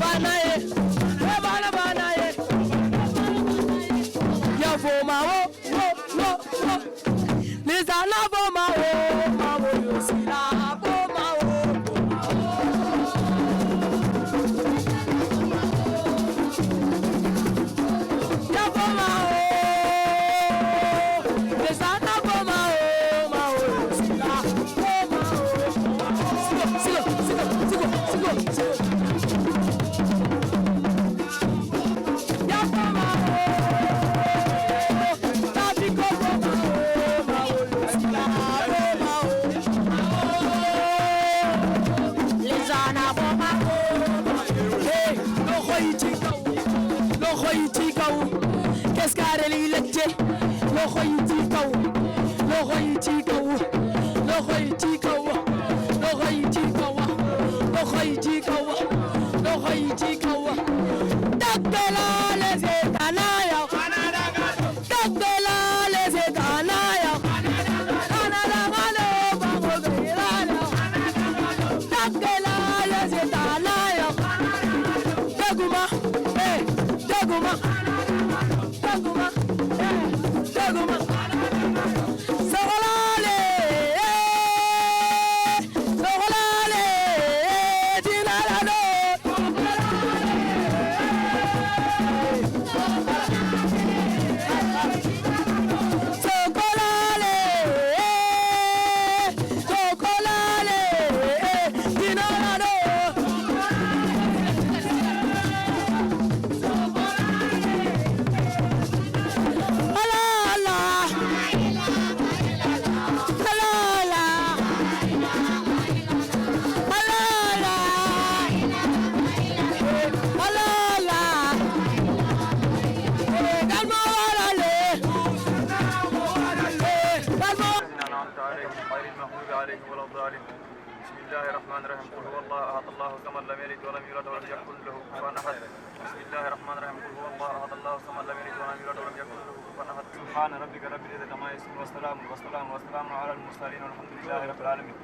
banaye bana banaye ya voma wo lizana voma wo yosila voma wo ya voma wo lizana voma wo yosila voma wo sigo سبحان ربك رب العزة عما يصفون والسلام على المرسلين والحمد لله رب العالمين.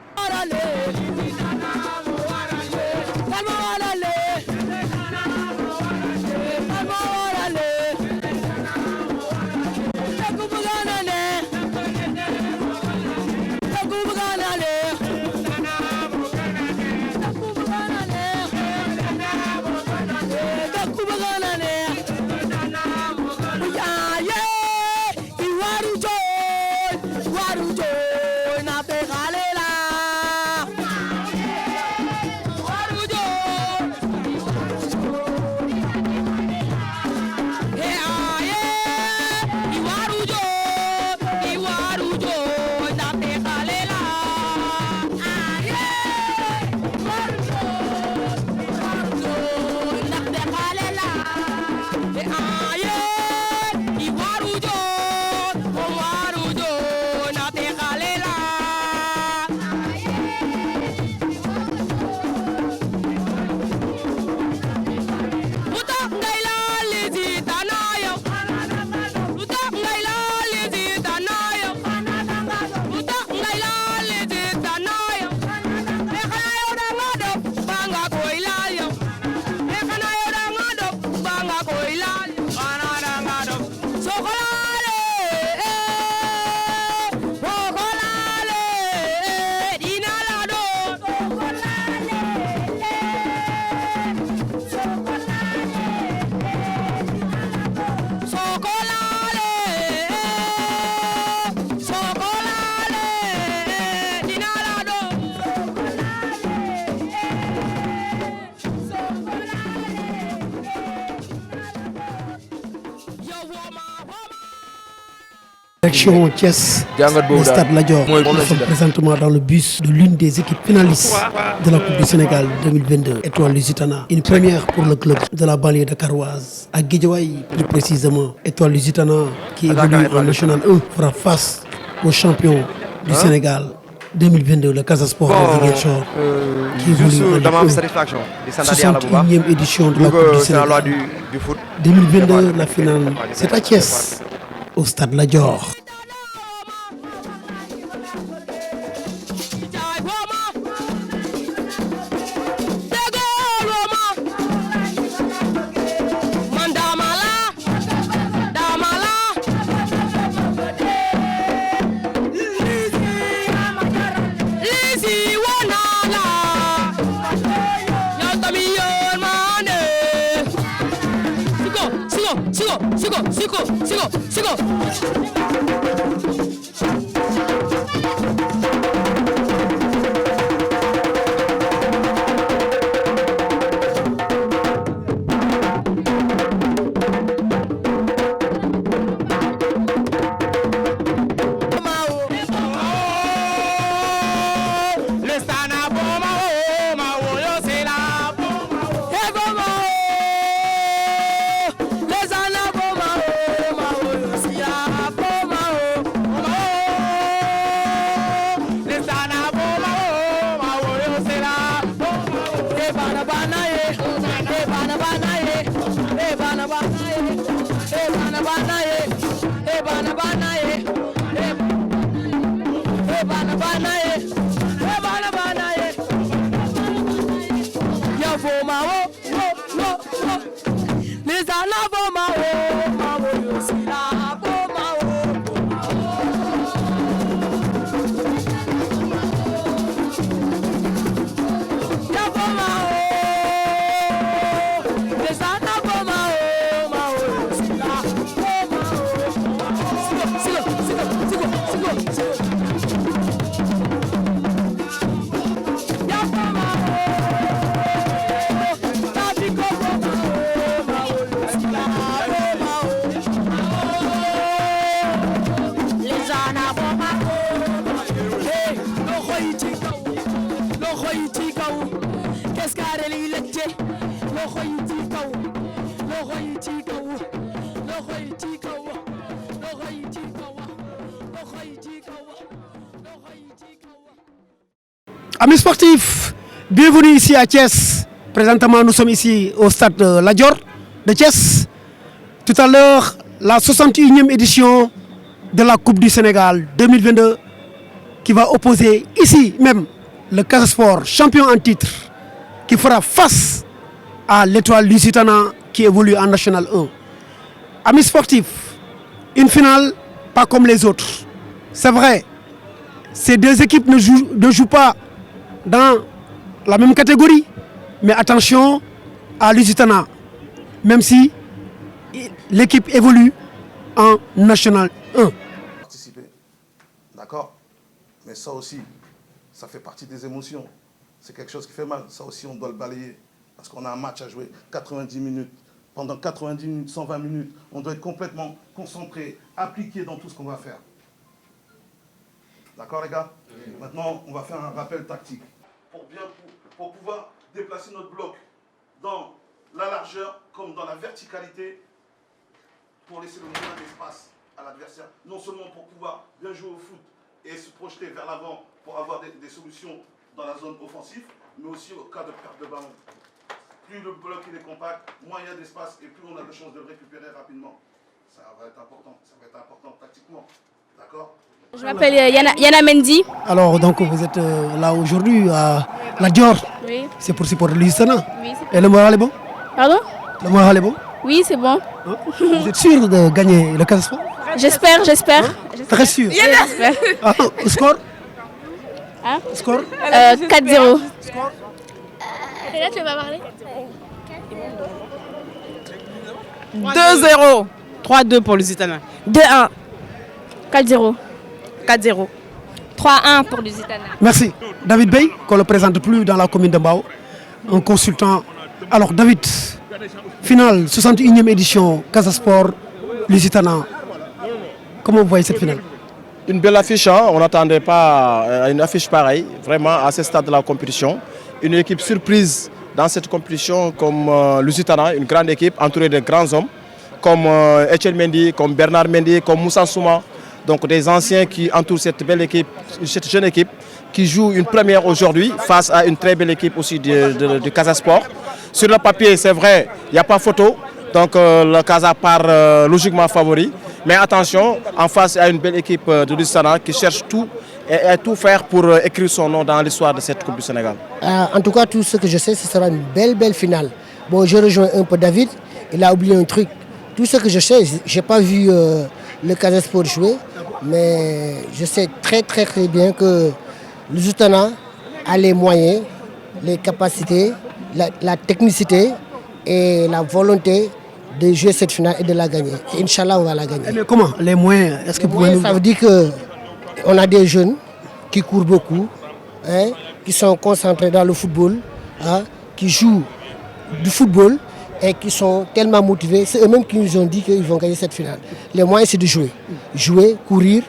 Direction Thiès, le Stade Lat Dior. Nous sommes présentement dans le bus de l'une des équipes finalistes de la Coupe du Sénégal 2022, Étoile Lusitana. Une première pour le club de la banlieue dakaroise. À Guédiawaye, plus précisément, Étoile Lusitana qui évolue en National 1 fera face aux champions du Sénégal 2022, le Casa Sport de Ziguinchor, qui évolue en Ligue 1. 61e édition de la Coupe du Sénégal 2022, la finale, c'est à Thiès, au Stade Lat Dior. Amis sportifs, bienvenue ici à Thiès. Présentement, nous sommes ici au stade La Dior de Thiès. Tout à l'heure, la 61e édition de la Coupe du Sénégal 2022 qui va opposer ici même le Casa Sport, champion en titre, qui fera face à l'Étoile Lusitana qui évolue en National 1. Amis sportifs, une finale pas comme les autres. C'est vrai, ces deux équipes ne jouent pas dans la même catégorie, mais attention à Lusitana, même si l'équipe évolue en National 1. Participer, d'accord, mais ça aussi, ça fait partie des émotions. C'est quelque chose qui fait mal, ça aussi on doit le balayer, parce qu'on a un match à jouer 90 minutes. Pendant 90 minutes, 120 minutes, on doit être complètement concentré, appliqué dans tout ce qu'on va faire. D'accord les gars? Maintenant, on va faire un rappel tactique. Pour pouvoir déplacer notre bloc dans la largeur comme dans la verticalité, pour laisser le moins d'espace à l'adversaire. Non seulement pour pouvoir bien jouer au foot et se projeter vers l'avant pour avoir des solutions dans la zone offensive, mais aussi au cas de perte de ballon. Plus le bloc il est compact, moins il y a d'espace et plus on a de chances de le récupérer rapidement. Ça va être important tactiquement. D'accord? Je m'appelle Yana Mendy. Alors, donc, vous êtes là aujourd'hui à La Dior. Oui. C'est pour supporter Lusitana. Oui. Et le moral est bon? Pardon? Le moral est bon? Oui, c'est bon. Hein? Vous êtes sûr de gagner le Casa Sport? J'espère. Très sûr. J'espère. Ah, au score? Hein? Score? 4-0. Score? Et là, tu vas parler? 2-0. 3-2 pour Lusitana. 2-1. 4-0. 4-0. 3-1 pour Lusitana. Merci. David Bey, qu'on ne le présente plus dans la commune de Mbao, un consultant. Alors, David, finale, 61e édition, Casa Sport, Lusitana. Comment vous voyez cette finale? Une belle affiche, hein? On n'attendait pas à une affiche pareille, vraiment à ce stade de la compétition. Une équipe surprise dans cette compétition comme Lusitana, une grande équipe entourée de grands hommes, comme Etienne Mendy, comme Bernard Mendy, comme Moussa Souma. Donc des anciens qui entourent cette belle équipe, cette jeune équipe, qui joue une première aujourd'hui face à une très belle équipe aussi de Casa Sport. Sur le papier, c'est vrai, il n'y a pas photo, donc le Casa part logiquement favori. Mais attention, en face, il y a une belle équipe de Lusitana qui cherche tout et à tout faire pour écrire son nom dans l'histoire de cette Coupe du Sénégal. En tout cas, tout ce que je sais, ce sera une belle finale. Bon, je rejoins un peu David, il a oublié un truc. Tout ce que je sais, je n'ai pas vu le Casa Sport jouer, mais je sais très bien que Lusitana a les moyens, les capacités, la technicité et la volonté de jouer cette finale et de la gagner. Et Inch'Allah, on va la gagner. Mais comment? Les moyens, est-ce que vous pouvez nous... Ça veut dire qu'on a des jeunes qui courent beaucoup, hein, qui sont concentrés dans le football, hein, qui jouent du football et qui sont tellement motivés. C'est eux-mêmes qui nous ont dit qu'ils vont gagner cette finale. Les moyens, c'est de jouer. Jouer, courir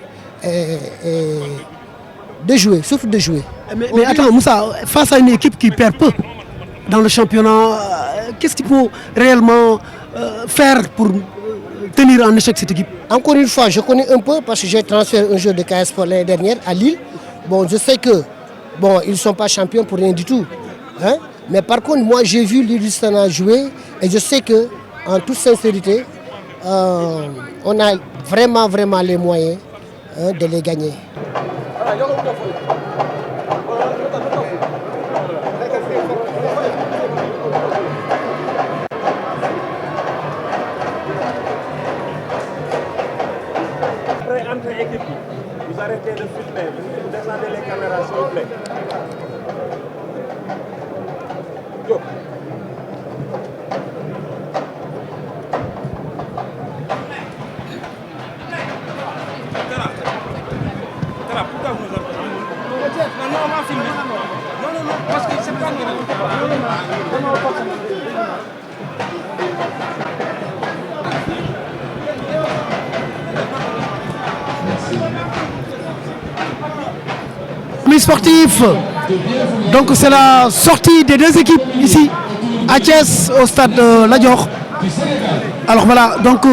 et de jouer, sauf de jouer. Mais attends, Moussa, face à une équipe qui perd peu dans le championnat, qu'est-ce qu'il faut réellement faire pour tenir en échec cette équipe? Encore une fois, je connais un peu parce que j'ai transféré un joueur de KS Sport l'année dernière à Lille. Bon, je sais que ils ne sont pas champions pour rien du tout. Hein? Mais par contre, moi, j'ai vu l'Lusitana jouer et je sais que, en toute sincérité, on a vraiment les moyens de les gagner. Entre équipes, vous arrêtez de filmer, vous descendez les caméras s'il vous plaît. Go. Pourquoi vous nous appelez? Non, on va filmer. Non, parce que c'est pas Amis sportifs, donc c'est la sortie des deux équipes ici à Thiès au stade de Lat Dior. Alors voilà, donc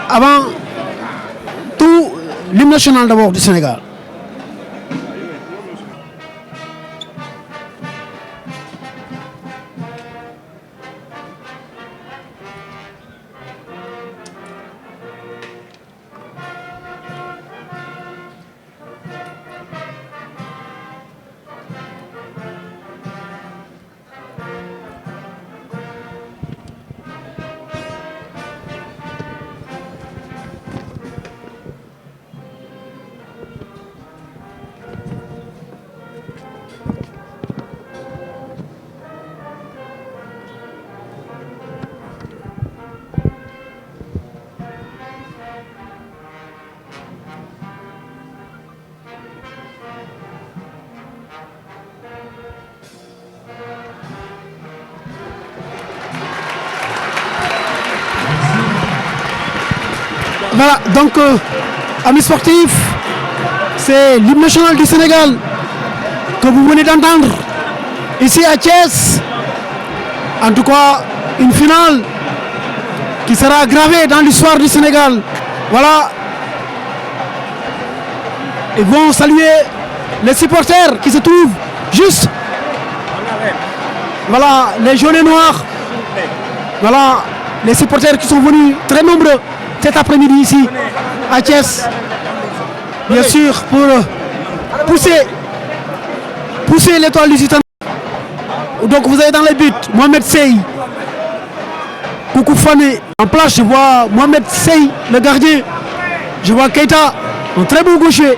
avant tout, l'hymne national d'abord du Sénégal. Voilà, donc amis sportifs, c'est l'hymne national du Sénégal que vous venez d'entendre ici à Thiès. En tout cas, une finale qui sera gravée dans l'histoire du Sénégal. Voilà. Ils vont saluer les supporters qui se trouvent juste. Voilà, les jaunes et noirs. Voilà, les supporters qui sont venus très nombreux cet après-midi ici à Thiès, bien sûr pour pousser l'étoile lusitane. Donc vous avez dans les buts Mohamed Sey, Koukou Fane. En place je vois Mohamed Sey, le gardien. Je vois Keita, un très beau gaucher.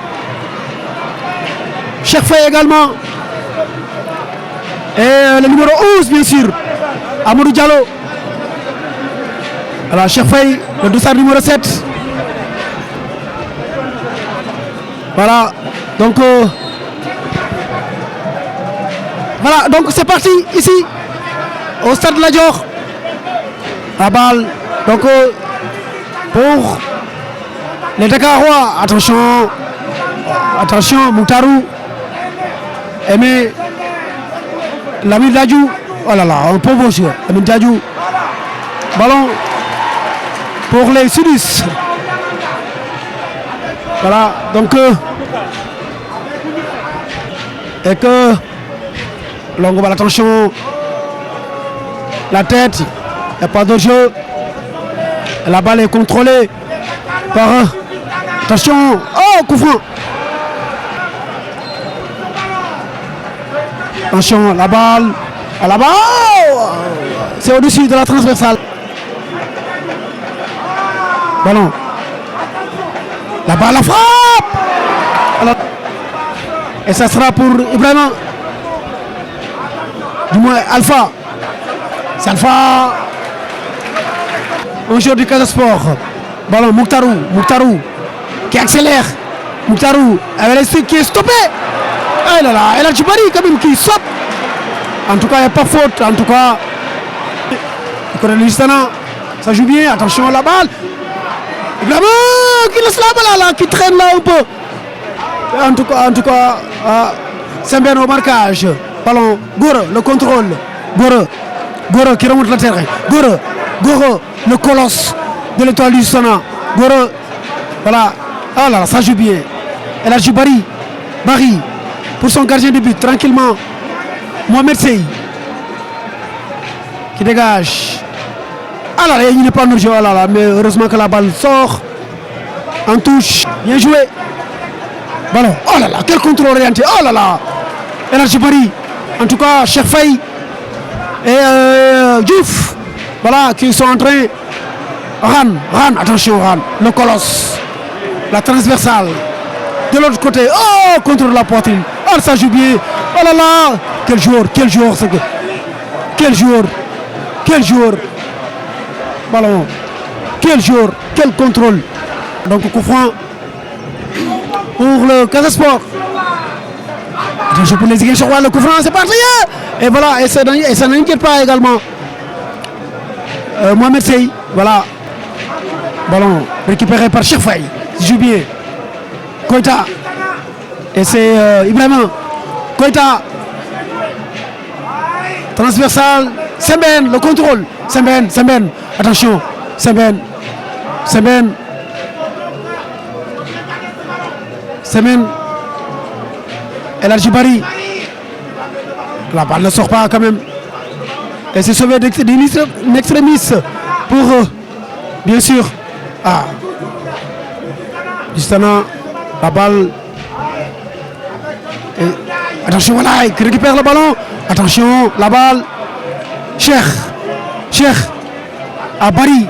Cheikh Faye également. Et le numéro 11 bien sûr, Amadou Diallo. Alors Cheikh Faye, le dossard numéro 7. Voilà, donc c'est parti ici au stade de Lat Dior. La balle, donc pour les Dakarois. Attention, Moutarou. Aimé Lamine Dadjou. Oh là là, un pauvre joueur, Lamine Dadjou. Ballon pour les Sudus. Voilà, donc et que longue balle, attention, la tête, il n'y a pas de jeu. La balle est contrôlée par attention, oh, coup franc. Attention, la balle, à la balle, c'est au-dessus de la transversale. Ballon. La balle, la frappe. Alors, et ça sera pour Ibrahima. Du moins Alpha. C'est Alpha. un joueur du Casa Sport. Ballon, Mouktarou, qui accélère. Mouktarou, avec l'esprit qui est stoppé. Ah là là, El Hadji Bari quand même qui saute. En tout cas, il n'y a pas faute. En tout cas, Lusitana, ça joue bien. Attention à la balle. Vraiment, qui laisse la balle là, qui traîne là un peu. En tout cas, Sembène au marquage. Ballon, Goro, le contrôle. Goro qui remonte le terrain. Goro, le colosse de l'Étoile Lusitana. Goro, voilà. Ah là, ça joue bien. El Hadji Bari pour son gardien de but, tranquillement. Mohamed Sey qui dégage. Ah là, il n'est pas en jeu. Ah là, mais heureusement que la balle sort en touche. Bien joué. Ballon. Oh là là, quel contrôle orienté. Oh là là. El Hadji Bari. En tout cas, Cheikh Faye et Diouf. Voilà, qui sont en train. Ran, attention, Ran. Le colosse. La transversale. De l'autre côté. Oh, contre la poitrine. Oh, ça joue bien. Oh là là. Quel joueur. Quel joueur. Ballon. Quel joueur. Quel contrôle. Donc, coup franc pour le Casa Sport. Attention pour les Ziguinchorois, le coup franc, c'est parti. Et voilà, et ça n'inquiète pas également. Mohamed Sey, voilà. Ballon récupéré par Cheikh Faye. Il joue bien. Koita. Et c'est Ibrahima. Koita. Transversal. Sembène, le contrôle. Sembène. Attention. Sembène. El Hadji Bari. La balle ne sort pas quand même. Et c'est sauvé d'un extrémiste pour, bien sûr, Lusitana, la balle. Et, attention, voilà, il récupère le ballon. Attention, la balle. Cheikh. Bari.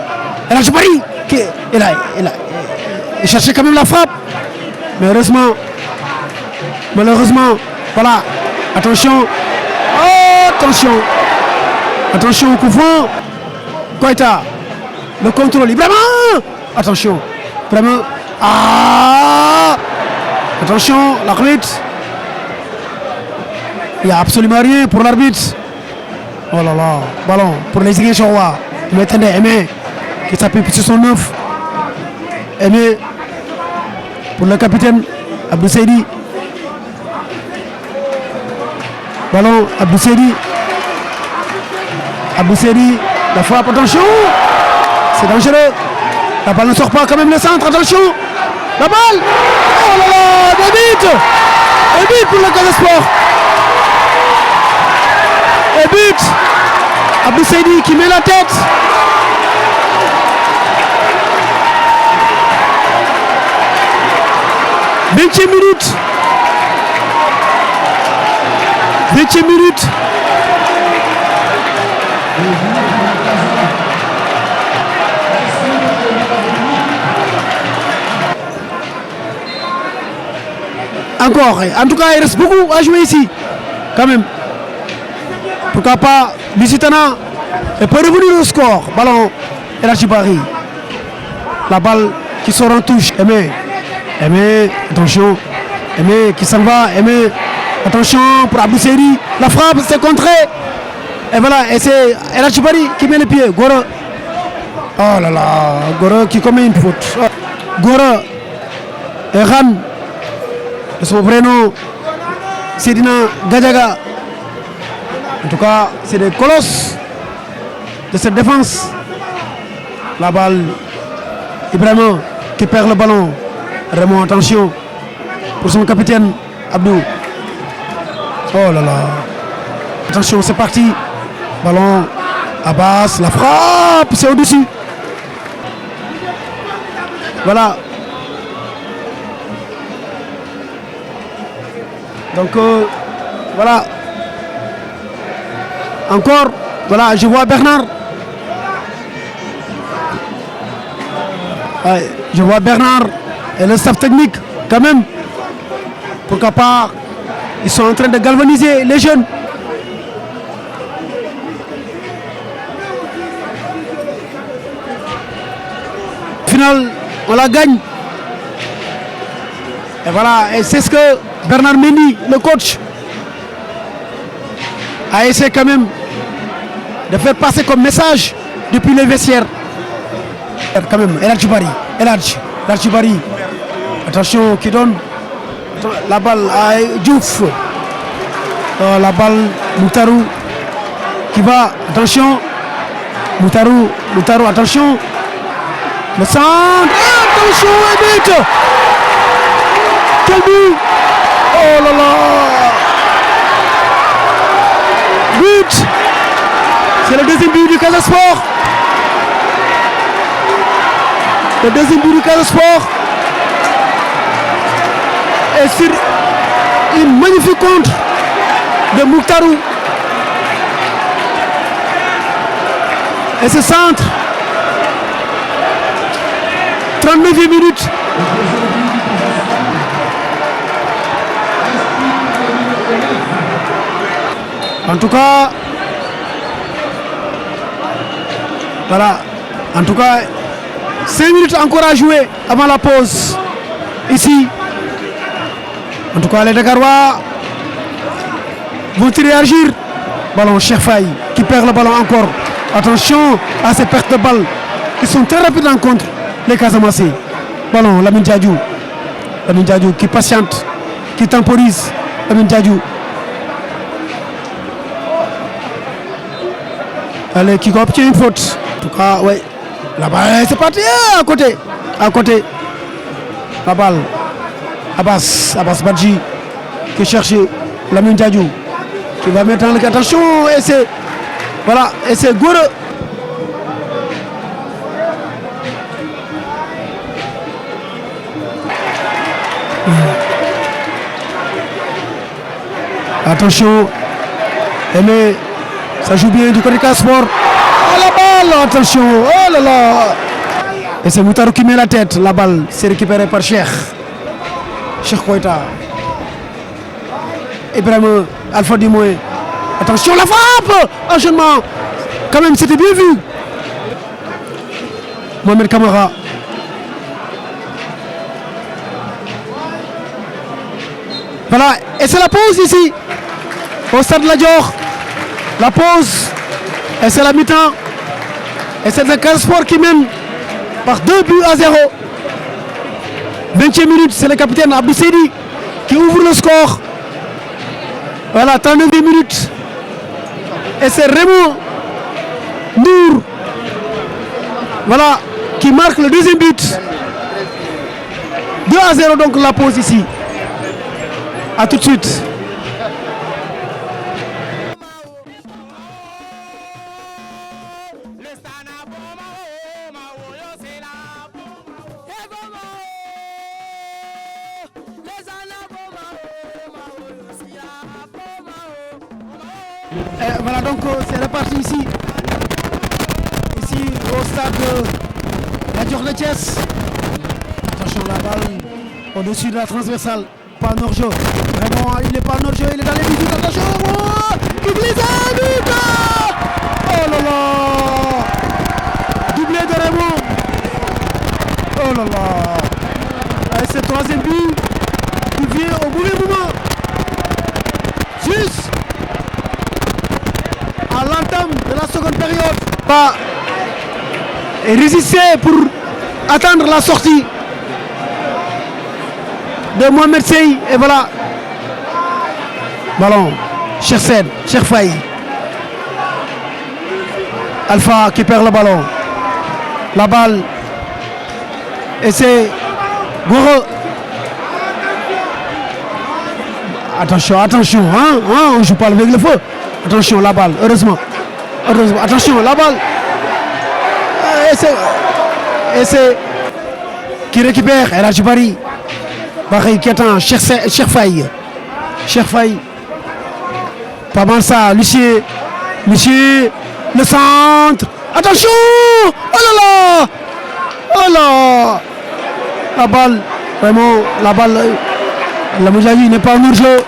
El Hadji Bari. Il cherchait quand même la frappe. Mais malheureusement, voilà. Attention au coup franc. Koita. Le contrôle. Vraiment. Attention. Vraiment. Attention, l'arbitre. Il n'y a absolument rien pour l'arbitre. Oh là là. Ballon pour les Ziguinchorois. Aimé qui s'appuie sur son neuf. Aimé pour le capitaine Abdou Seydi. Ballon, Abdou Seydi, la frappe, attention. C'est dangereux. La balle ne sort pas quand même le centre, attention. La balle. Oh là là, des buts. Un but pour le Casa Sport. Un but. Abdou Seydi qui met la tête. Vingtième minute. Encore, en tout cas il reste beaucoup à jouer ici, quand même. Pourquoi pas Lusitana peut revenir au score. Ballon, El Hadji Bari. La balle qui sort en touche. Aimé, attention. Aimé qui s'en va. Attention pour Abdou Seydi. La frappe, c'est contré. Et voilà, et c'est El Hadji Bari qui met le pied. Goro. Oh là là, Goro qui commet une faute. Goro et Ran. De son vrai nom, Seydina Gadiaga. En tout cas, c'est des colosses de cette défense. La balle, Ibrahima qui perd le ballon. Raymond, attention pour son capitaine Abdou. Oh là là. Attention, c'est parti. Ballon, Abbas, la frappe, c'est au-dessus. Voilà. Donc, voilà. Encore, voilà, je vois Bernard. Ouais, je vois Bernard et le staff technique, quand même. Pourquoi pas, ils sont en train de galvaniser les jeunes. finale, on la gagne. Et voilà, et c'est ce que Bernard Mendy, le coach, a essayé quand même de faire passer comme message depuis les vestiaires. Quand même, Eladji Bari. Attention, qui donne la balle à Diouf. La balle, Moutaru qui va, attention. Moutaru, attention. Le centre, attention, et but. Quel but. Oh là là. But. C'est le deuxième but du Casa Sport. Le deuxième but du Casa Sport. Et sur une magnifique contre de Moutaru. Et ce centre. 39e minute. En tout cas, voilà. En tout cas, 5 minutes encore à jouer avant la pause. Ici. En tout cas, les Dakarois vont-ils réagir? Ballon, Cheikh Faye qui perd le ballon encore. Attention à ces pertes de balles. Ils sont très rapides en contre, les Casamassés. Ballon, Lamine Diadou qui patiente, qui temporise. Lamine Diadou. Allez, qui obtient une faute. En tout cas, ouais. Là-bas, c'est parti. À côté. La balle. Abbas Badji qui cherche Lamine Diadou qui va mettre en attention et c'est voilà et c'est Goure. Attention, mais ça joue bien du côté Casa Sport. Oh la balle, attention, oh là là. Et c'est Moutaru qui met la tête, la balle c'est récupéré par Cheikh Koita. Ibrahim Alpha Dimoé. Attention la frappe. Enchaînement. Quand même c'était bien vu. Mohamed Kamara. Voilà. Et c'est la pause ici. Au stade Lat Dior. La pause. Et c'est la mi-temps. Et c'est le Casa Sport qui mène par 2-0. 20e minute, c'est le capitaine Abdou Seydi qui ouvre le score. Voilà, 39e minute. Et c'est Raymond Ndour. Voilà, qui marque le deuxième but. 2-0 donc la pause ici. A tout de suite. Voilà donc c'est reparti ici au stade Lat Dior de Thiès. Attention la balle au-dessus de la transversale, pas en hors-jeu. Vraiment il n'est pas en hors-jeu, il est dans les buts. Attention, il glisse un but. Oh là là, doublé de Raymond. Oh là là. Et c'est le troisième but qui vient au mauvais moment. Juste à l'entame de la seconde période. Pas résister pour attendre la sortie de Mohamed Sey. Et voilà. Ballon. Cheikh Faye. Alpha qui perd le ballon. La balle. Et c'est Goro. Attention, hein, on ne joue pas avec le feu. Attention, la balle, heureusement. Attention, la balle. Et c'est qui récupère Eladji Bari. Bari qui attend Cheikh Faye. Pas mal ça, Lucien, le centre. Attention. Oh là. La balle, vraiment, la Moudjali n'est pas en hors-jeu.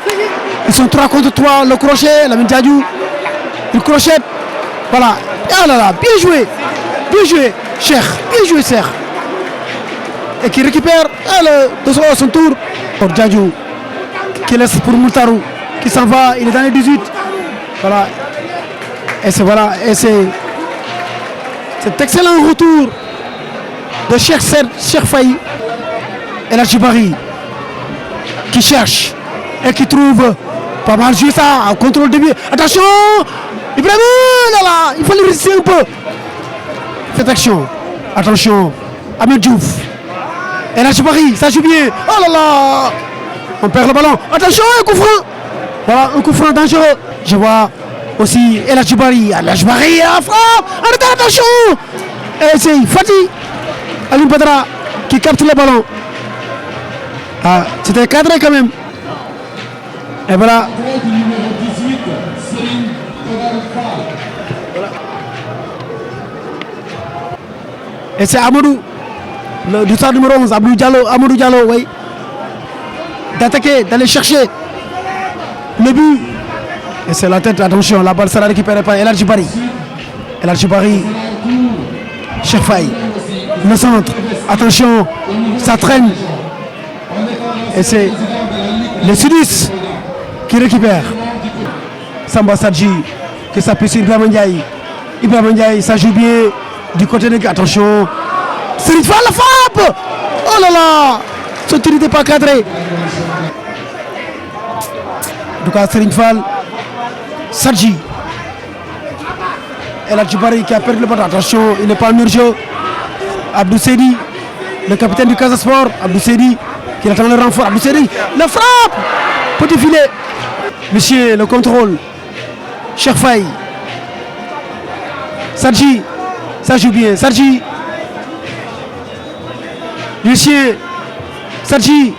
Ils sont 3 contre 3, le crochet, la Diadou, il crochette. Voilà, ah là là, bien joué, Cheikh, bien joué Cheikh. et qui récupère son tour pour Djadjou qui laisse pour Moutaru qui s'en va, il est dans les 18. Voilà. Et c'est voilà, et c'est cet excellent retour de Cheikh Faye et la Djibari qui cherche et qui trouve pas mal joué ça, au contrôle de but. Attention, Ibrahim, là, il faut le résister un peu. Cette action, attention, Ahmed Diouf. Et la Djibari, ça joue bien. Oh là là, on perd le ballon. Attention, un coup franc. Voilà, un coup franc dangereux. Je vois aussi El Djibari. El Djibari, la frappe. Arrêtez, attention. Et c'est Fatih Alim Badra qui capte le ballon. Ah, c'était cadré quand même. Et voilà. Et c'est Amadou, du stade numéro 11, Amadou Diallo, oui. D'attaquer, d'aller chercher le but. Et c'est la tête, attention, la balle sera récupérée par El Djibari. El Djibari, Cheikh Faye, le centre, attention, ça traîne. Et c'est le Sudis qui récupère. Samba Sadji qui s'appuie sur Ibrahim Ndiaye. Ibrahim Ndiaye, ça joue bien du côté de... Attention, Serigne Fall la frappe. Oh là là, ce tir n'était pas cadré. En tout cas, Serigne Fall, Sadji. El Djibari qui a perdu le ballon. Attention, il n'est pas en urgence. Abdou Seydi, le capitaine du Casa Sport, Abdou Seydi, qui attend le renfort. Abdou Seydi, la frappe. Petit filet. Monsieur, le contrôle. Cheikh Faye. Sadji, ça joue bien. Sadji. Monsieur, Sadji,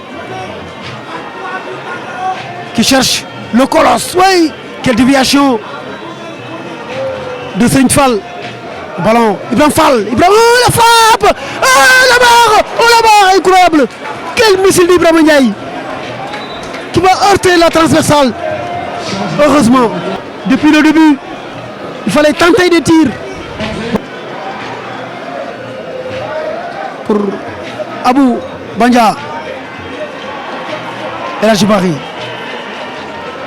qui cherche le colosse. Oui, quelle déviation de Serigne Fall. Ballon, Ibrahim Fall, Ibrahim, la frappe. La barre, incroyable. Quel missile d'Ibrahim Ndiaye qui va heurter la transversale. Heureusement, depuis le début, il fallait tenter des tirs. Pour Abou Banja et la Djibari.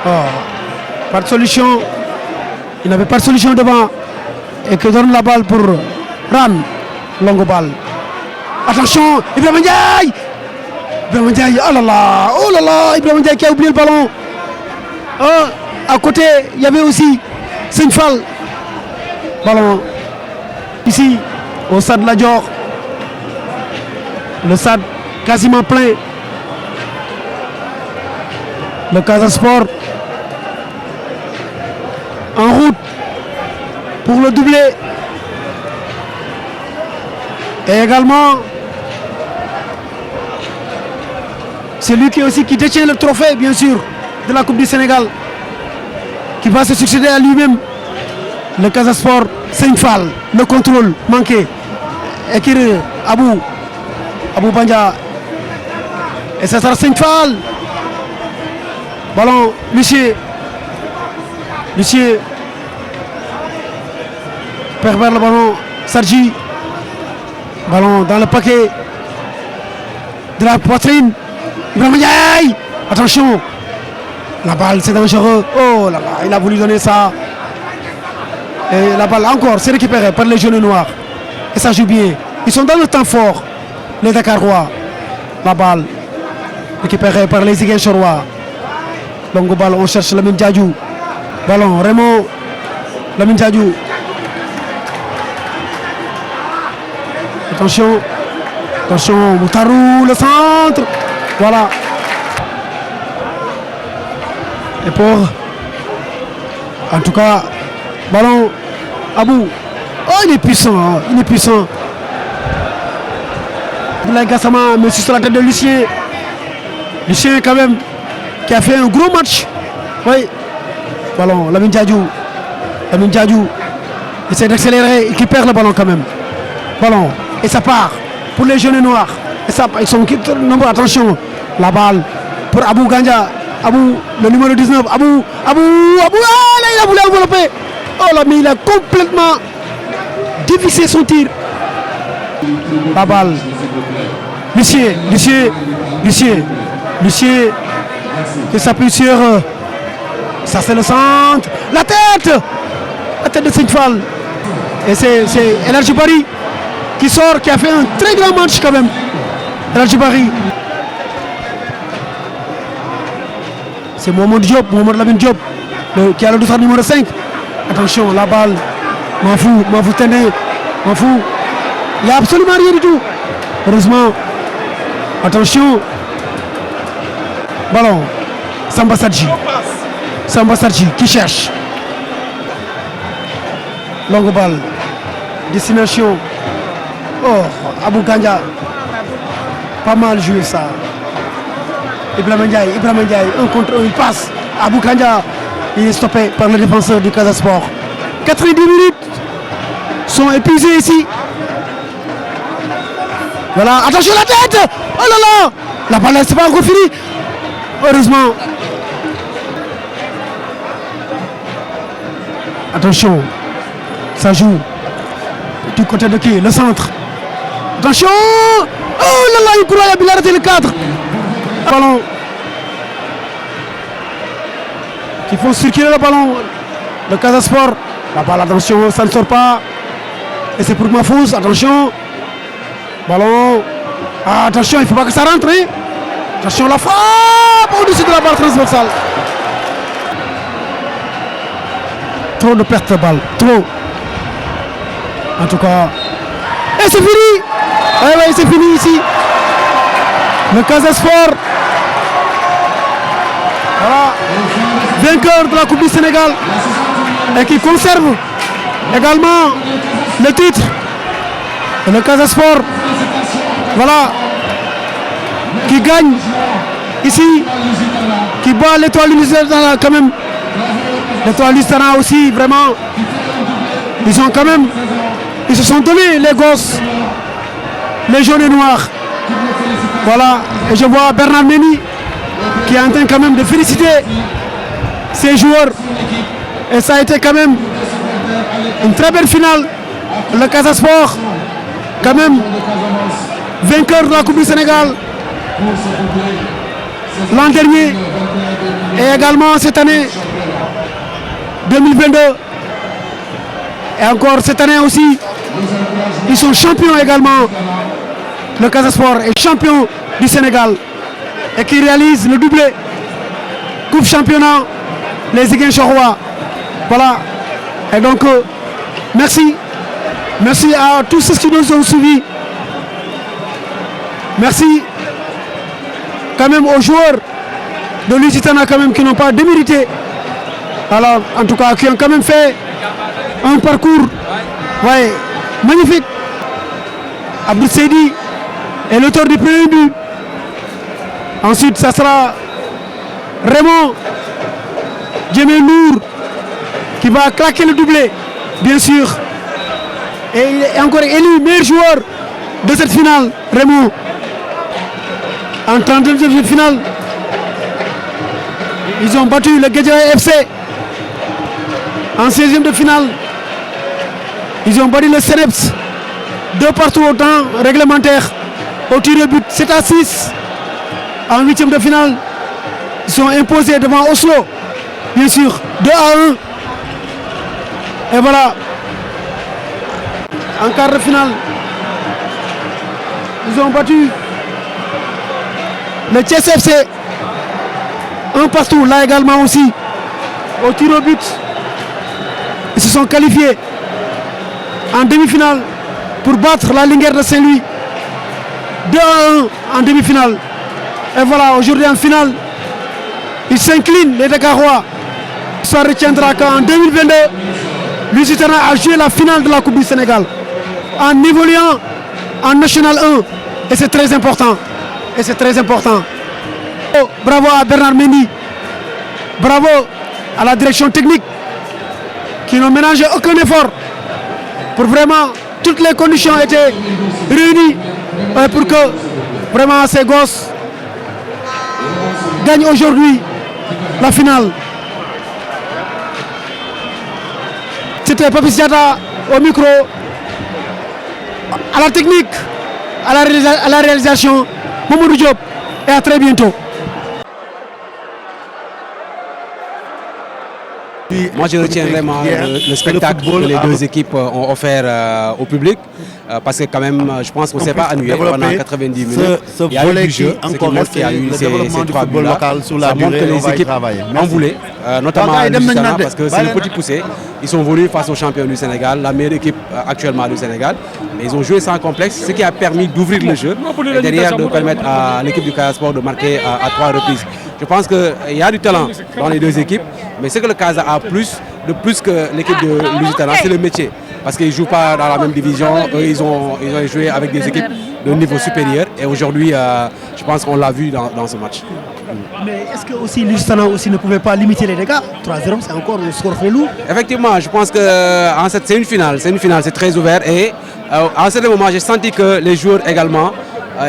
Oh, pas de solution. Il n'avait pas de solution devant. Et que donne la balle pour Ran, longue balle. Attention, Ibrahim Ndiaye. Ibrahim Ndiaye, oh là là, Ibrahim Ndiaye qui a oublié le ballon. Oh, à côté, il y avait aussi Serigne Fall. Ballon ici, au stade La Dior. Le stade quasiment plein. Le Casa Sport en route pour le doublé. Et également, c'est lui qui aussi qui détient le trophée, bien sûr, de la Coupe du Sénégal, qui va se succéder à lui-même. Le Casa Sport, Serigne Fall, le contrôle manqué. Et qui Abou Banja. Et ça sera Serigne Fall. Ballon, Lucier pervers le ballon, Sadji. Ballon dans le paquet de la poitrine. Ibrahim Ndiaye. Attention. La balle, c'est dangereux. Oh là là, il a voulu donner ça. Et la balle encore, c'est récupéré par les jaunes noirs. Et ça joue bien. Ils sont dans le temps fort, les Dakarois. La balle, récupérée par les Ziguinchorois. Longue balle, on cherche Lamine Diadjou. Ballon, Raymond. Lamine Diadjou. Attention. Attention, Moutaru, le centre. Voilà. Et pour... En tout cas, ballon, Abou. Oh, il est puissant, hein, il est puissant. Abdoulaye Gassama, mais sur la tête de Lucien. Lucien, quand même, qui a fait un gros match. Oui. Ballon, Lamine Diadjou. Lamine Diadjou essaie d'accélérer et qui perd le ballon quand même. Ballon, et ça part pour les jeunes noirs. Et ça, ils sont nombreux, attention. La balle pour Abou Ganja. Abou, le numéro 19. Abou, ah là, il a voulu envelopper. Oh là, mais il a complètement dévissé son tir. La balle. Lucier qui s'appuie sur... ça c'est le centre. La tête de Seigne Fall. Et c'est El Hadji Bari qui sort, qui a fait un très grand match quand même. El Hadji Bari. C'est Mohamed Lamine Diop, qui a le dossard numéro 5. Attention, la balle. Mafou Tene. Mafou. Il n'y a absolument rien du tout. Heureusement. Attention. Ballon. Samba Sadji qui cherche. Longue balle. Destination. Oh, Abou Kanja. Pas mal joué ça. Ibrahima Ndiaye, 1 contre 1, il passe. Abou Kanja, il est stoppé par le défenseur du Casa Sport. 90 minutes sont épuisées ici. Voilà, attention la tête. Oh là là. La balle, c'est pas encore fini. Heureusement. Attention. Ça joue. Du côté de qui? Le centre. Attention. Oh là là, incroyable, il a raté le cadre. Ballon. Qui font circuler le ballon. Le Casa Sport. La balle, attention, ça ne sort pas. Et c'est pour Mahfouz, attention. Ballon. Ah, attention, il ne faut pas que ça rentre. Hein. Attention, la frappe au-dessus de la balle transversale. Trop de perte de balle. Trop. En tout cas. Et c'est fini. Ouais, c'est fini ici. Le Casa Sport. Voilà. Vainqueur de la Coupe du Sénégal. Et qui conserve également le titre. Et le Casa Sport. Voilà. Qui gagne ici. Qui bat l'Étoile Lusitana quand même. L'Étoile Lusitana aussi, vraiment. Ils se sont donnés les gosses. Les jaunes et noirs. Voilà. Et je vois Bernard Mendy qui est en train quand même de féliciter ses joueurs. Et ça a été quand même une très belle finale. Le Casa Sport, quand même, vainqueur de la Coupe du Sénégal l'an dernier et également cette année 2022. Et encore cette année aussi, ils sont champions également. Le Casa Sport est champion du Sénégal et qui réalise le doublé Coupe Championnat, les Ziguinchorois. Voilà. Et donc, merci. Merci à tous ceux qui nous ont suivis. Merci quand même aux joueurs de Lusitana quand même qui n'ont pas démérité. Alors, en tout cas, qui ont quand même fait un parcours magnifique. Abdou Seydi est l'auteur du premier but. Ensuite, ça sera Raymond Djemé Nour qui va claquer le doublé, bien sûr. Et il est encore élu meilleur joueur de cette finale, Raymond. En 32e finale, ils ont battu le Guédiawaye FC. En 16e de finale, ils ont battu le Ceneps 2-2 au temps réglementaire. Au tir de but 7-6. En 8e de finale, ils sont imposés devant Oslo, bien sûr, 2-1. Et voilà. En quart de finale, ils ont battu le Thiès FC 1-1 là également aussi. Au tir au but, ils se sont qualifiés en demi-finale pour battre la Linguère de Saint-Louis 2-1 en demi-finale. Et voilà, aujourd'hui en finale, ils s'inclinent, les Dakarois. Ça retiendra qu'en 2022, Lusitana a joué la finale de la Coupe du Sénégal en évoluant en National 1. Et c'est très important. Et c'est très important. Oh, bravo à Bernard Mendy. Bravo à la direction technique qui n'ont ménagé aucun effort pour vraiment toutes les conditions étaient réunies pour que vraiment ces gosses gagnent aujourd'hui la finale. C'était Papis Diatta au micro, à la technique, à la réalisation. Mamadou Diop et à très bientôt. Moi, je retiens vraiment le spectacle que les deux équipes ont offert au public. Parce que quand même, je pense qu'on ne s'est pas ennuyé pendant 90 minutes. Il y a eu du jeu, ce qui montre qu'il y a eu ces 3 buts-là. Ça montre que les équipes en voulaient, notamment Lusitana, parce que c'est le petit poussé. Ils sont venus face aux champions du Sénégal, la meilleure équipe actuellement du Sénégal. Mais ils ont joué sans complexe, ce qui a permis d'ouvrir le jeu et derrière de permettre à l'équipe du Casa Sport de marquer à 3 reprises. Je pense qu'il y a du talent dans les deux équipes, mais ce que le Casa a de plus que l'équipe de Lusitana, c'est le métier. Parce qu'ils ne jouent pas dans la même division, eux ils ont joué avec des équipes de niveau supérieur et aujourd'hui je pense qu'on l'a vu dans ce match. Mais est-ce que aussi Lusitana ne pouvait pas limiter les dégâts? 3-0 c'est encore un score très lourd. Effectivement, je pense que c'est une finale, c'est très ouvert et à un certain moment j'ai senti que les joueurs également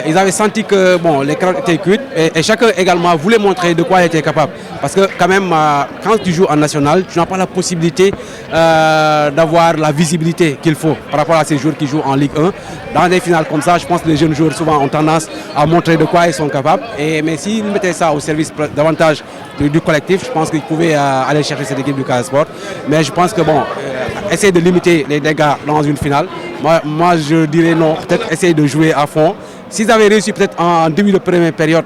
ils avaient senti que les carottes étaient cuites et chacun également voulait montrer de quoi il était capable. Parce que quand même, quand tu joues en national, tu n'as pas la possibilité d'avoir la visibilité qu'il faut par rapport à ces joueurs qui jouent en Ligue 1. Dans des finales comme ça, je pense que les jeunes joueurs souvent ont tendance à montrer de quoi ils sont capables. Mais s'ils mettaient ça au service davantage du collectif, je pense qu'ils pouvaient aller chercher cette équipe du Casa Sport. Mais je pense que essayer de limiter les dégâts dans une finale, moi je dirais non, peut-être essayer de jouer à fond. S'ils avaient réussi peut-être en début de première période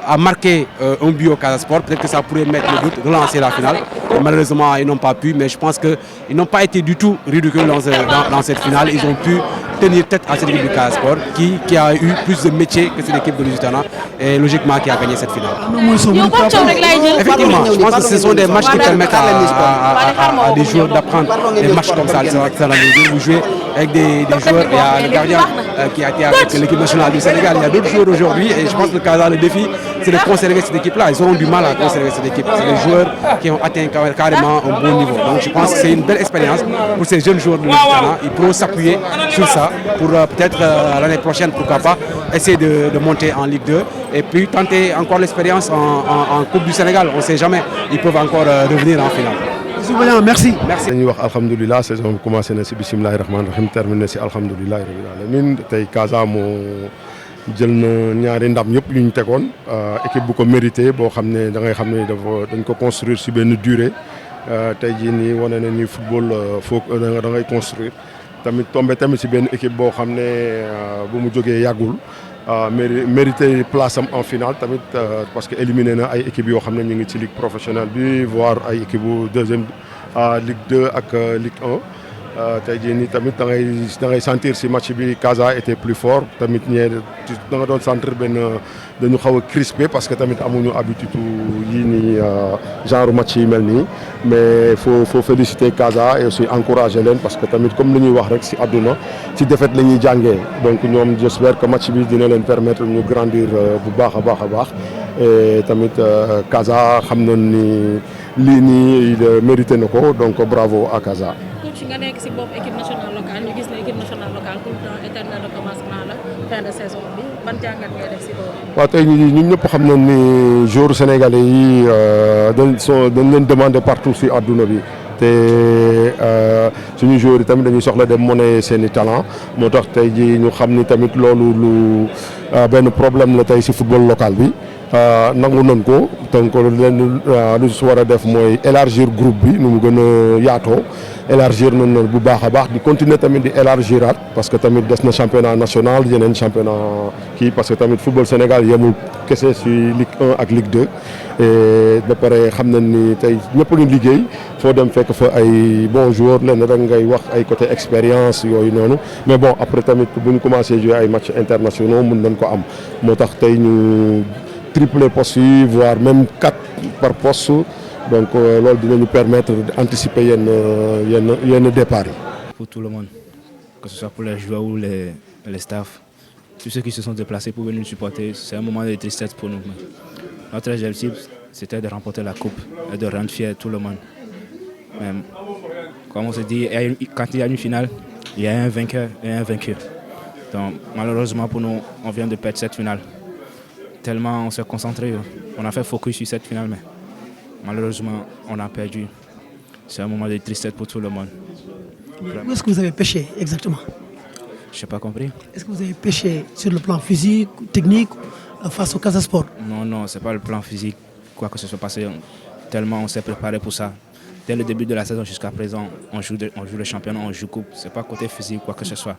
à marquer un but au Casa Sport, peut-être que ça pourrait mettre le doute, relancer la finale. Et malheureusement, ils n'ont pas pu, mais je pense qu'ils n'ont pas été du tout ridicules dans cette finale. Ils ont pu tenir tête à cette équipe du Casa Sport qui a eu plus de métier que cette équipe de Lusitana et logiquement qui a gagné cette finale. Effectivement, je pense que ce sont des matchs qui permettent à des joueurs d'apprendre des matchs comme ça. Vous jouez avec des joueurs, il y a le gardien qui a été avec l'équipe nationale du Sénégal, il y a d'autres joueurs aujourd'hui et je pense que le Casa, le défi, c'est de conserver cette équipe-là. Ils auront du mal à conserver cette équipe. C'est des joueurs qui ont atteint carrément un bon niveau. Donc je pense que c'est une belle expérience pour ces jeunes joueurs de Lusitana. Ils pourront s'appuyer sur ça pour peut-être l'année prochaine, pourquoi pas, essayer de monter en Ligue 2 et puis tenter encore l'expérience en Coupe du Sénégal. On ne sait jamais, ils peuvent encore revenir en finale. Merci. Merci. dañuy wax alhamdulilah saison bi commencé na si bisimilahi rahmaani rahim terminé si alhamdulilahi rabil alamin tey Casa moo jël na ñaari ndam yëpp yu ñu tegoon équipe bu ko mérité boo xam ne da ngay xam ne dañ ko construire si benn durée tey jii nii wane na ni football foog da ngay construire tamit tombé tamit si benn équipe boo xam ne bu mu jógee yàggul mérité place am en finale tamit parce que éliminé na ay équipes yoo xam ne ñu ngi ci ligue professionnelle bi voire ay équipe bu deuxième Ligue 2 ak Ligue 1 tey jii nii tamit da ngay sentir si match bi Casa était plus fort tamit ñee da nga doon sentir benn dañu xaw a crispé parce que tamit amuñu habitude yii nii genre match yi mel nii mais faut féliciter Casa et aussi encourager leen parce que tamit comme li ñuy wax rek si àdduna ci défaite la ñuy jàngee donc ñoom j'espère que match bi dina leen permettre ñu grandir bu baax a baax et tamit Casa xam na ni lii nii mérité na ko donc bravo à Casa. nga nekk si bopp équipe nationale locale ñu gis ne équipe nationale locale tout le temps éternel de commencement la fin de saison bi ban jàngat ngay def si loolu. waaw tey ñun ñëpp xam nañ ni joueurs sénégalais yi dañ leen demander partout si àdduna bi te suñu joueurs yi tamit dañuy soxla dem monnaie seeni talent moo tax tey ji ñu xam ni tamit loolu lu benn problème la tey si football local bi. nangu nañ ko donc leen lu si war a def mooy élargir groupe bi nu mu gën a yaatoo élargir nañ bu baax a baax di continuer tamit di élargiraat parce que tamit des na championnat national yeneen championnat kii parce que tamit football Sénégal yemul kese si Ligue 1 ak Ligue 2 et ba pare xam nañ ni tey ñëpp ngi liggéey foo dem fekk fa ay bons joueurs leen rek ngay wax ay côté expérience yooyu noonu mais bon après tamit bu ñu commencé jouer ay matchs internationaux mun nañ ko am moo tax tey ñu triple poste yi voire même 4 par poste donc loolu dinañu permettre d'anticiper yenn départ yi. Pour tout le monde, que ce soit pour les joueurs ou les staffs, tous ceux qui se sont déplacés pour venir nous supporter, c'est un moment de tristesse pour nous. Notre objectif, c'était de remporter la coupe et de rendre fier tout le monde. Mais, comme on se dit, quand il y a une finale, il y a un vainqueur et un vaincu. Donc malheureusement pour nous, on vient de perdre cette finale. Tellement on s'est concentré, on a fait focus sur cette finale, mais malheureusement on a perdu. C'est un moment de tristesse pour tout le monde. Où est-ce que vous avez pêché exactement? Je n'ai pas compris. Est-ce que vous avez pêché sur le plan physique, technique face au Casa Sport? Non, ce n'est pas le plan physique, quoi que ce soit passé. Tellement on s'est préparé pour ça. Dès le début de la saison jusqu'à présent, on joue le championnat, on joue coupe. Ce n'est pas côté physique, quoi que ce soit.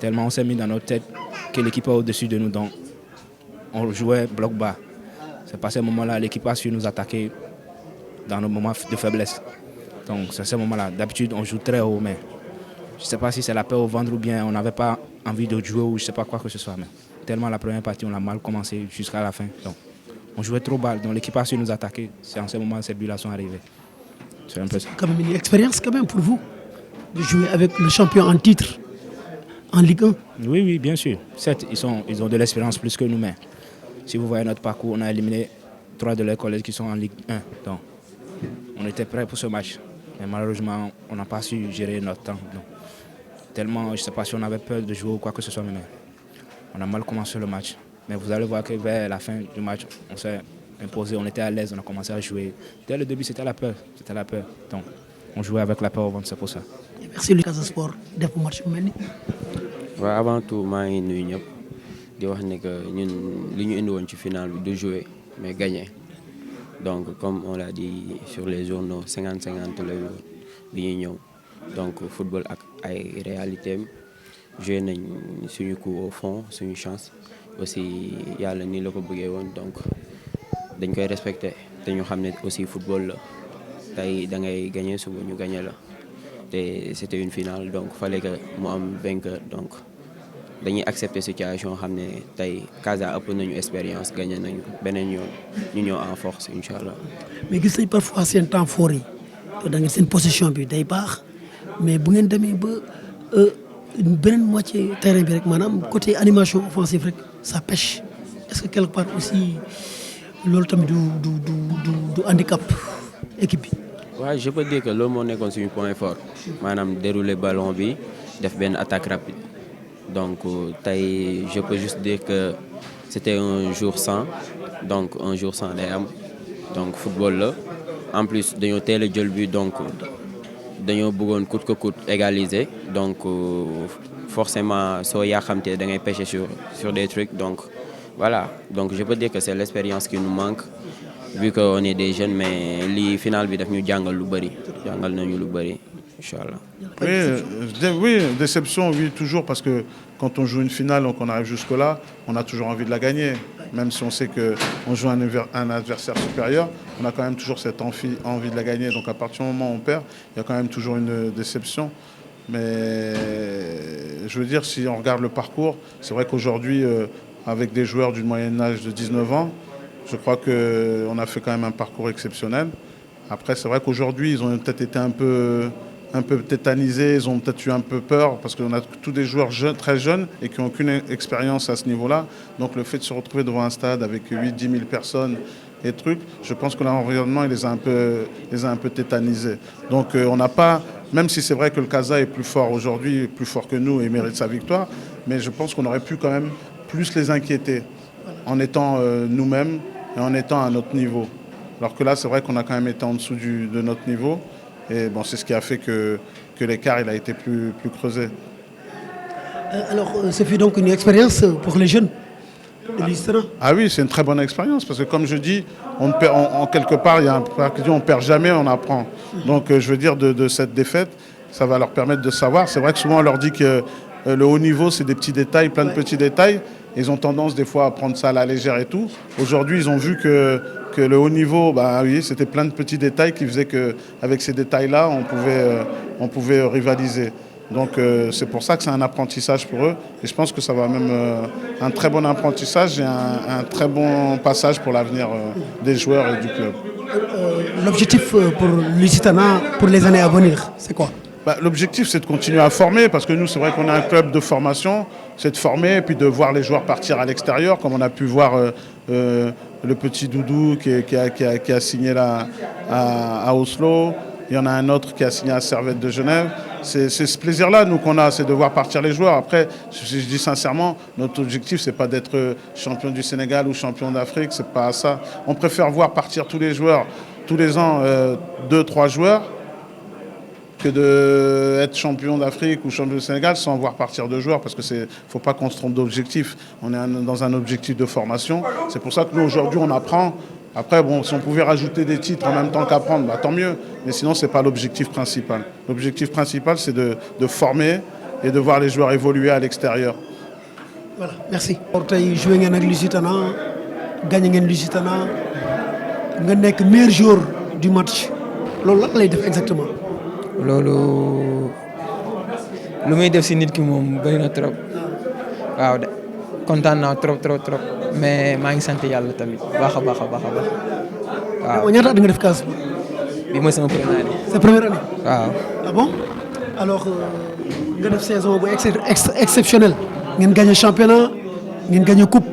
Tellement on s'est mis dans notre tête que l'équipe est au-dessus de nous. Donc on jouait bloc bas. C'est pas ce moment-là, l'équipe a su nous attaquer dans nos moments de faiblesse. Donc c'est ce moment-là. D'habitude, on joue très haut, mais je ne sais pas si c'est la peur au ventre ou bien on n'avait pas envie de jouer ou je ne sais pas quoi que ce soit. Mais tellement la première partie, on a mal commencé jusqu'à la fin. Donc on jouait trop bas, donc l'équipe a su nous attaquer. C'est en ce moment que ces buts-là sont arrivés. C'est un peu ça. Quand même une expérience quand même pour vous de jouer avec le champion en titre en Ligue 1. Oui, bien sûr. Certes, ils ont de l'expérience plus que nous, mais si vous voyez notre parcours, on a éliminé 3 de leurs collègues qui sont en Ligue 1. Donc, on était prêts pour ce match. Mais malheureusement, on n'a pas su gérer notre temps. Donc, tellement, je ne sais pas si on avait peur de jouer ou quoi que ce soit, mais on a mal commencé le match. Mais vous allez voir que vers la fin du match, on s'est imposé, on était à l'aise, on a commencé à jouer. Dès le début, c'était la peur. Donc, on jouait avec la peur au ventre, c'est pour ça. Merci le Casa Sport def bu match bu mel ni. waaw avant tout maa ngi nuyu ñëpp di wax ne que ñun li ñu indi woon ci finale bi de jouer mais gagner. Donc comme on l'a dit sur les journaux 50-50 lay woon bi ñuy ñëw donc football ak ay réalité am joué nañ suñu coup au fond suñu chance aussi yàlla nii la ko bëggee woon donc dañ koy respecté te ñu xam ne aussi football la tey da ngay gagner suba ñu gagner la. C'était une finale, donc il fallait que mu am vainqueur. Donc, dañuy accepter situation xam ne tey Casa ëpp nañu expérience gagné nañu beneen yoon ñu ñëw en force incha allah. mais gis nañ parfois seen temps fort yi da ngeen seen possession bi day baax mais bu ngeen demee ba beneen moitié terrain bi rek maanaam côté animation offensive rek ça pêche est-ce que quelque part aussi loolu tamit du handicap équipe bi. Ouais, je peux dire que loolu moo nekkoon suñu point fort maanaam dérouler ballon bi def benn attaque rapide donc tey je peux juste dire que c'était un jour sans donc un jour sans day am donc football la en plus dañoo teel a jël bi donc dañoo bëggoon coûte que coûte égaliser donc forcément soo yàqamtee da ngay pêcher sur des trucs donc voilà donc je peux dire que c'est l'expérience qui nous manque. Vu qu'on est des jeunes, mais le final, il nous jàngal lu bari. Jàngal nañu lu bari, Inch'Allah. Oui, déception, oui, toujours, parce que quand on joue une finale, qu'on arrive jusque-là, on a toujours envie de la gagner. Même si on sait qu'on joue un adversaire supérieur, on a quand même toujours cette envie de la gagner. Donc à partir du moment où on perd, il y a quand même toujours une déception. Mais je veux dire, si on regarde le parcours, c'est vrai qu'aujourd'hui, avec des joueurs d'une moyenne âge de 19 ans, je crois qu'on a fait quand même un parcours exceptionnel. Après, c'est vrai qu'aujourd'hui, ils ont peut-être été un peu tétanisés, ils ont peut-être eu un peu peur, parce qu'on a tous des joueurs jeunes, très jeunes et qui n'ont aucune expérience à ce niveau-là. Donc le fait de se retrouver devant un stade avec 8-10 000 personnes et trucs, je pense que l'environnement il les a un peu tétanisés. Donc on n'a pas, même si c'est vrai que le Casa est plus fort aujourd'hui, plus fort que nous et mérite sa victoire, mais je pense qu'on aurait pu quand même plus les inquiéter en étant nous-mêmes et en étant à notre niveau. Alors que là, c'est vrai qu'on a quand même été en dessous de notre niveau. Et bon, c'est ce qui a fait que l'écart il a été plus creusé. Alors, ça fait donc une expérience pour les jeunes de l'Istra. Ah oui, c'est une très bonne expérience. Parce que comme je dis, quelque part, il y a un parc qui dit on ne perd jamais, on apprend. Donc, je veux dire, de cette défaite, ça va leur permettre de savoir. C'est vrai que souvent, on leur dit que le haut niveau, c'est des petits détails, plein de petits détails. Ils ont tendance des fois à prendre ça à la légère et tout. Aujourd'hui, ils ont vu que le haut niveau, bah oui, c'était plein de petits détails qui faisaient qu'avec ces détails-là, on pouvait rivaliser. Donc c'est pour ça que c'est un apprentissage pour eux. Et je pense que ça va même un très bon apprentissage et un très bon passage pour l'avenir des joueurs et du club. L'objectif pour Lusitana pour les années à venir, c'est quoi ? L'objectif, c'est de continuer à former, parce que nous, c'est vrai qu'on a un club de formation, c'est de former et puis de voir les joueurs partir à l'extérieur, comme on a pu voir le petit Doudou qui a signé là à Oslo. Il y en a un autre qui a signé à Servette de Genève. C'est ce plaisir-là, nous, qu'on a, c'est de voir partir les joueurs. Après, je dis sincèrement, notre objectif, c'est pas d'être champion du Sénégal ou champion d'Afrique, c'est pas ça. On préfère voir partir tous les joueurs, tous les ans, 2-3 joueurs, que d'être champion d'Afrique ou champion du Sénégal sans voir partir de joueurs, parce que faut pas qu'on se trompe d'objectif. On est dans un objectif de formation. C'est pour ça que nous aujourd'hui on apprend. Après bon, si on pouvait rajouter des titres en même temps qu'apprendre, bah, tant mieux. Mais sinon c'est pas l'objectif principal. L'objectif principal c'est de former et de voir les joueurs évoluer à l'extérieur. Voilà, merci. Tey joué ngeen ak Lusitana gagné ngeen Lusitana nga nekk meilleur joueur du match loolu lan lay def exactement. loolu lu muy def si nit ki moom bëri na trop waaw de kontaan naa trop mais maa ngi sant yàlla tamit baax a baax. waaw ñaata at nga def Casa. bi mooy sama première année. sa première année. waaw. ah bon alors nga def saison bu exceptionnelle ngeen gagné championnat ngeen gagné coupe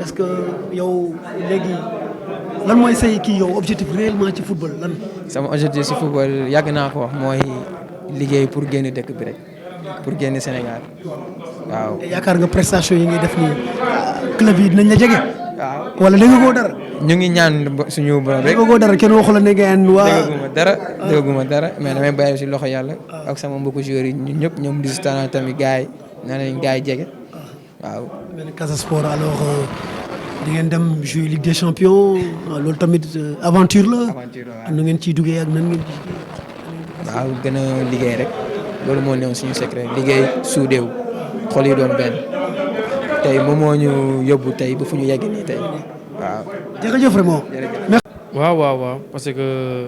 est-ce que yow léegi lan mooy say kii yow objectif réellement ci football lan. sama objectif ci football yàgg naa ko wax mooy liggéey pour génn dëkk bi rek pour génn Sénégal waaw. yaakaar nga prestation yi ngay def nii club yi dinañ la jege. waaw wala dégg nga koo dara. ñu ngi ñaan suñu borom rek. dégg nga koo dara kenn waxu la ne ngeen waa. dégguma dara mais damay bàyyi ci loxo yàlla. ak sama mbokku joueurs yi ñun ñëpp ñoom Lusitana tamit gars yi nee nañ gars yi jege waaw. mel ni Casa Sport alors di ngeen dem jouer Ligue des Champions loolu tamit aventure la. am na ngeen ciy duggee ak nan ngeen ciy. waaw gën a liggéey rek loolu moo newoon suñu secret liggéey suudeewu xol yi doon benn tey moom moo ñu yóbbu tey ba fu ñu yegg nii tey waaw. jërëjëf vraiment. waaw parce que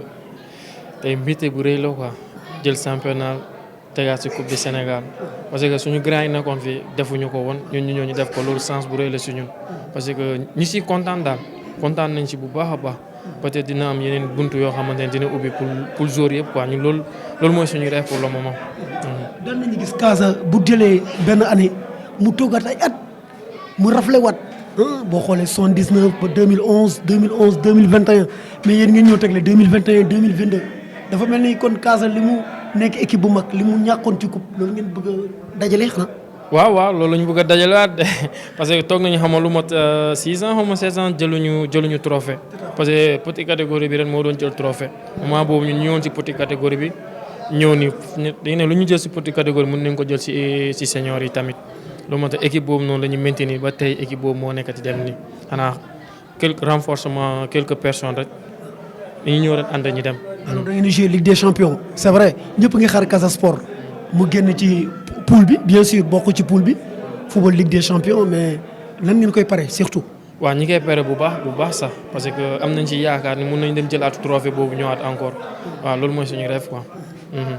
tey mbégte bu rëy la quoi jël championnat tegaat ci coupe du Sénégal parce que suñu grand yi nekkoon fi defuñu ko woon ñun ñu ñëw ñu def ko loolu sens bu rëy la si ñun parce que ñi si kontaan daal kontaan nañ si bu baax a baax peut-être dina am yeneen buntu yoo xamante ne dina ubbi pour joueurs yëpp quoi ñun loolu mooy suñu rêve pour le moment. daan nañu gis Casa bu jëlee benn année mu toogaat ay at mu raflé waat boo xoolee 79 ba 2011 2021 mais yéen ngeen ñëw tegle 2021 2022 dafa mel ni kon Casa li mu nekk équipe bu mag li mu ñàkkoon ci coupe loolu ngeen bëgg a dajale xanaa. waaw loolu la ñu bëgg a dajalewaat parce que toog nañu xamal lu mot 6 ans xaw ma 7 ans jëluñu trophée parce que petite catégorie bi ren moo doon jël trophée moment boobu ñun ñëwoon ci petite catégorie bi ñëw ni dañu ne lu ñu jël ci petite catégorie mën nañ ko jël ci senior yi tamit loolu moo tax équipe boobu noonu la ñu maintenir ba tey équipe boobu moo nekkati dem ni xanaa quelques renforcements quelques personnes rek dañuy ñëw rek ànd ñu dem. alors da ngeen di jouer Ligue des Champions c'est vrai ñëpp ngi xaar Casa Sport mu génn ci poule bi bien sûr bokk ci poule bi football Ligue des Champions mais nan ngeen koy pare surtout. waaw ñi koy pare bu baax sax parce que am nañ ci yaakaar ni mun nañ dem jëlaat trophée boobu ñëwaat encore waaw loolu mooy suñu rêve quoi.